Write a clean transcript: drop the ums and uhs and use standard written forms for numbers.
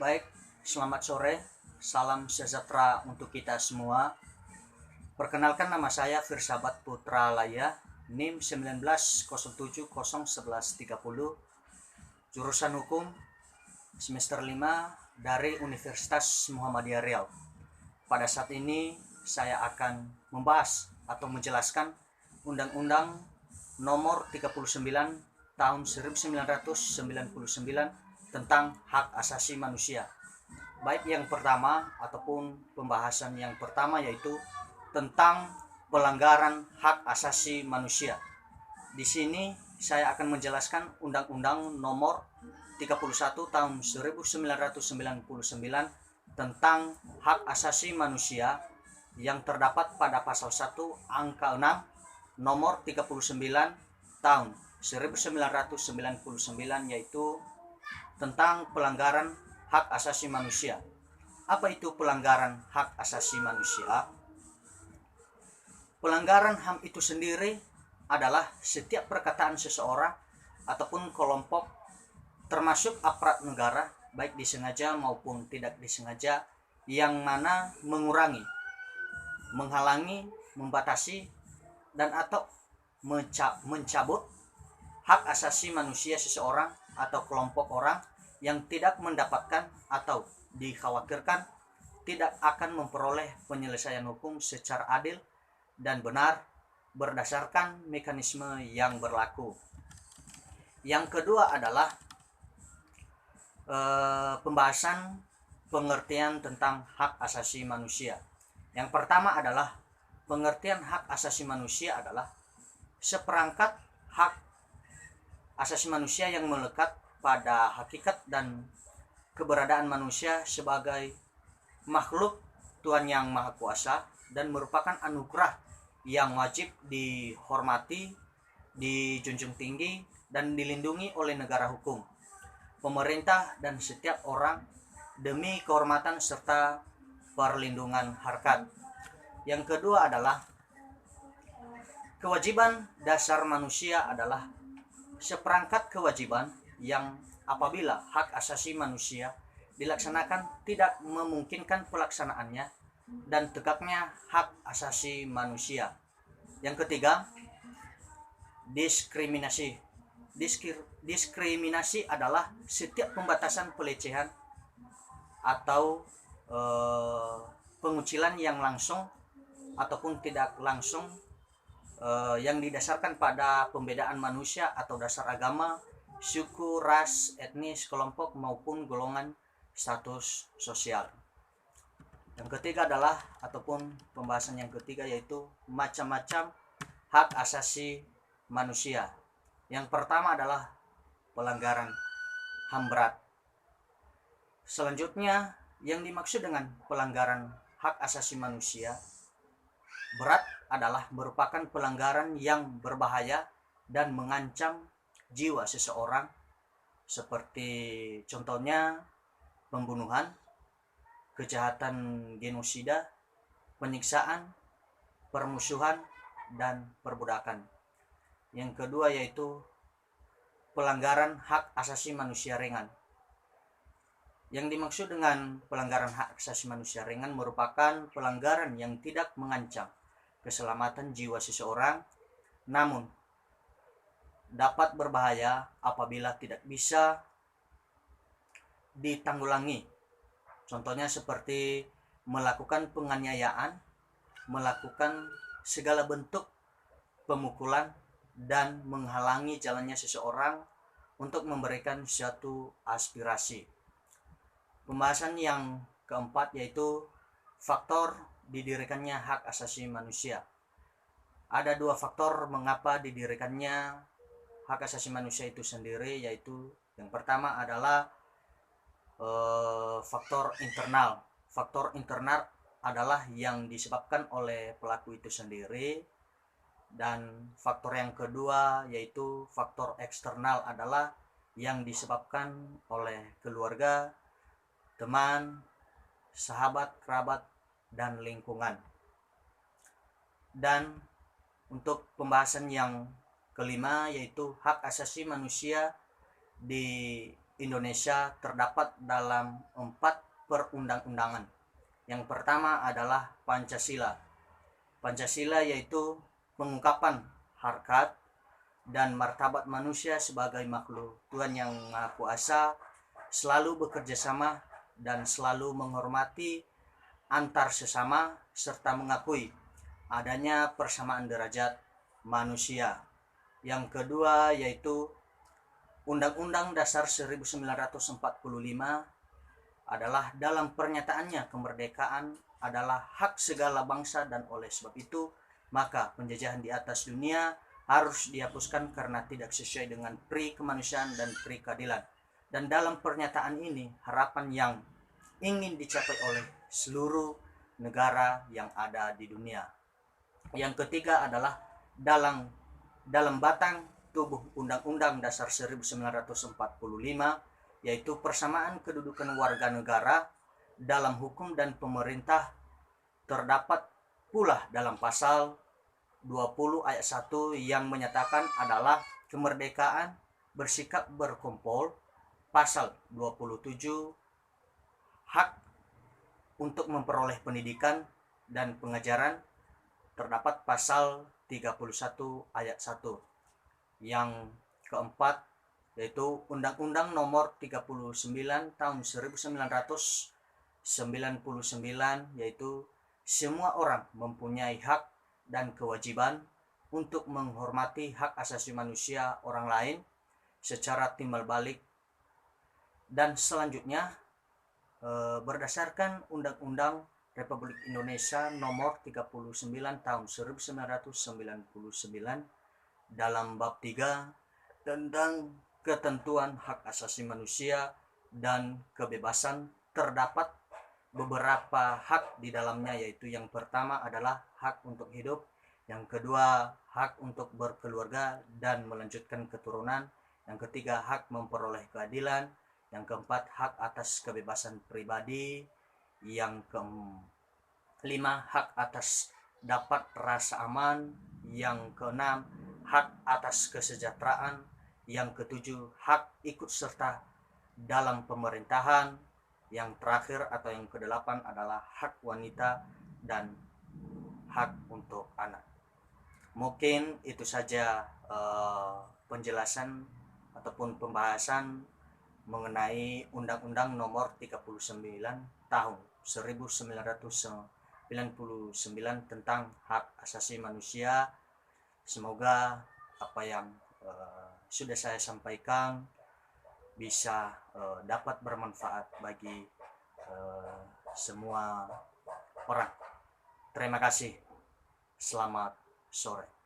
Baik, selamat sore. Salam sejahtera untuk kita semua. Perkenalkan, nama saya Firsabat Putra Laya, NIM 1907011130, jurusan Hukum, semester 5 dari Universitas Muhammadiyah Riau. Pada saat ini saya akan membahas atau menjelaskan Undang-Undang Nomor 39 Tahun 1999 tentang hak asasi manusia. Baik, yang pertama ataupun pembahasan yang pertama yaitu tentang pelanggaran hak asasi manusia. Di sini saya akan menjelaskan Undang-Undang Nomor 31 Tahun 1999 tentang hak asasi manusia yang terdapat pada pasal 1 angka 6 nomor 39 tahun 1999, yaitu tentang pelanggaran hak asasi manusia. Apa itu pelanggaran hak asasi manusia? Pelanggaran HAM itu sendiri adalah setiap perkataan seseorang ataupun kelompok, termasuk aparat negara, baik disengaja maupun tidak disengaja, yang mana mengurangi, menghalangi, membatasi, dan atau mencabut hak asasi manusia seseorang atau kelompok orang yang tidak mendapatkan atau dikhawatirkan tidak akan memperoleh penyelesaian hukum secara adil dan benar berdasarkan mekanisme yang berlaku. Yang kedua adalah pembahasan pengertian tentang hak asasi manusia. Yang pertama adalah pengertian hak asasi manusia adalah seperangkat hak asasi manusia yang melekat pada hakikat dan keberadaan manusia sebagai makhluk Tuhan Yang Maha Kuasa dan merupakan anugerah yang wajib dihormati, dijunjung tinggi, dan dilindungi oleh negara hukum, pemerintah, dan setiap orang demi kehormatan serta perlindungan harkat. Yang kedua adalah kewajiban dasar manusia adalah seperangkat kewajiban yang apabila hak asasi manusia dilaksanakan tidak memungkinkan pelaksanaannya dan tegaknya hak asasi manusia. Yang ketiga, diskriminasi. Diskriminasi adalah setiap pembatasan, pelecehan, atau pengucilan yang langsung ataupun tidak langsung yang didasarkan pada pembedaan manusia atau dasar agama, suku, ras, etnis, kelompok, maupun golongan status sosial. Yang ketiga adalah ataupun pembahasan yang ketiga yaitu macam-macam hak asasi manusia. Yang pertama adalah pelanggaran HAM berat. Selanjutnya, yang dimaksud dengan pelanggaran hak asasi manusia berat adalah merupakan pelanggaran yang berbahaya dan mengancam jiwa seseorang, seperti contohnya pembunuhan, kejahatan genosida, penyiksaan, permusuhan, dan perbudakan. Yang kedua yaitu pelanggaran hak asasi manusia ringan. Yang dimaksud dengan pelanggaran hak asasi manusia ringan merupakan pelanggaran yang tidak mengancam keselamatan jiwa seseorang, namun dapat berbahaya apabila tidak bisa ditanggulangi. Contohnya seperti melakukan penganiayaan, melakukan segala bentuk pemukulan, dan menghalangi jalannya seseorang untuk memberikan suatu aspirasi. Pembahasan yang keempat yaitu faktor didirikannya hak asasi manusia. Ada dua faktor mengapa didirikannya hak asasi manusia itu sendiri, yaitu yang pertama adalah faktor internal. Faktor internal adalah yang disebabkan oleh pelaku itu sendiri, dan faktor yang kedua yaitu faktor eksternal adalah yang disebabkan oleh keluarga, teman, sahabat, kerabat, dan lingkungan. Dan untuk pembahasan yang kelima yaitu hak asasi manusia Indonesia terdapat dalam 4 perundang-undangan. Yang pertama adalah Pancasila. Pancasila yaitu pengungkapan harkat dan martabat manusia sebagai makhluk Tuhan yang Maha Kuasa, selalu bekerja sama dan selalu menghormati antar sesama serta mengakui adanya persamaan derajat manusia. Yang kedua yaitu Undang-Undang Dasar 1945 adalah dalam pernyataannya kemerdekaan adalah hak segala bangsa, dan oleh sebab itu maka penjajahan di atas dunia harus dihapuskan karena tidak sesuai dengan pri kemanusiaan dan pri keadilan. Dan dalam pernyataan ini harapan yang ingin dicapai oleh seluruh negara yang ada di dunia. Yang ketiga adalah dalam batang tubuh Undang-Undang Dasar 1945 yaitu persamaan kedudukan warga negara dalam hukum dan pemerintah. Terdapat pula dalam pasal 20 ayat 1 yang menyatakan adalah kemerdekaan bersikap berkumpul. Pasal 27 hak untuk memperoleh pendidikan dan pengajaran. Terdapat pasal 31 ayat 1. Yang keempat yaitu Undang-Undang Nomor 39 tahun 1999 yaitu semua orang mempunyai hak dan kewajiban untuk menghormati hak asasi manusia orang lain secara timbal balik. Dan selanjutnya berdasarkan Undang-Undang Republik Indonesia Nomor 39 tahun 1999 dalam bab 3 tentang ketentuan hak asasi manusia dan kebebasan terdapat beberapa hak di dalamnya, yaitu yang pertama adalah hak untuk hidup, yang kedua hak untuk berkeluarga dan melanjutkan keturunan, yang ketiga hak memperoleh keadilan, yang keempat hak atas kebebasan pribadi, yang kelima hak atas dapat rasa aman, yang keenam hak atas kesejahteraan, yang ketujuh hak ikut serta dalam pemerintahan, yang terakhir atau yang kedelapan adalah hak wanita dan hak untuk anak. Mungkin itu saja penjelasan ataupun pembahasan mengenai Undang-Undang Nomor 39 tahun 1999 tentang hak asasi manusia. Semoga apa yang sudah saya sampaikan bisa dapat bermanfaat bagi semua orang. Terima kasih. Selamat sore.